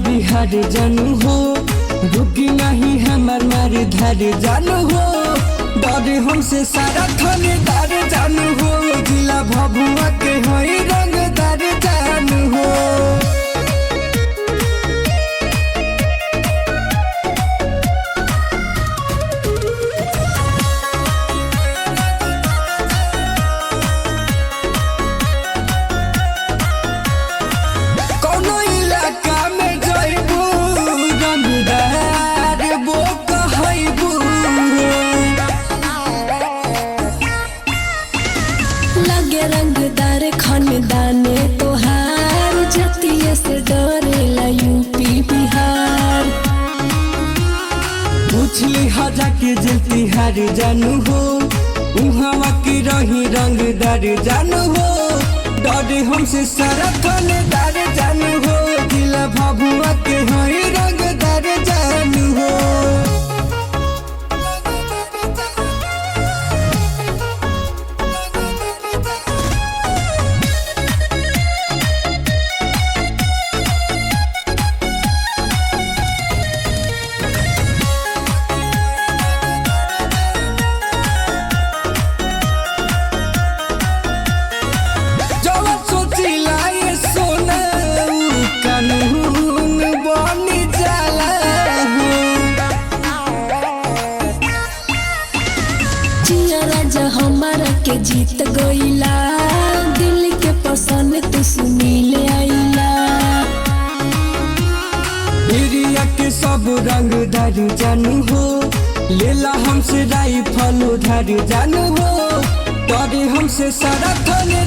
बिहार जानू हो, रुकी नहीं हमार मारे धार जानू हो। डरे हमसे सारा थानेदार जानू हो, जिला भभुआ के हई रंगदार जानू हो। रंगदार खानदाने तोहार, जतिये से डरेला यूपी बिहार। पूछली हजा के जेल तिहार जानू हो, उहाँ की रही रंगदार जानू हो। डरे हमसे सारा थानेदार जानू हो, जिला भभुआ के हई रंगदार जानू हो। हमारा के जीत गईला, दिल के पसंद तू सुनील आईला। एरिया के सब रंगदार जानू हो, लेला हमसे राइफल उधार जानू हो। डरे हमसे सारा थाने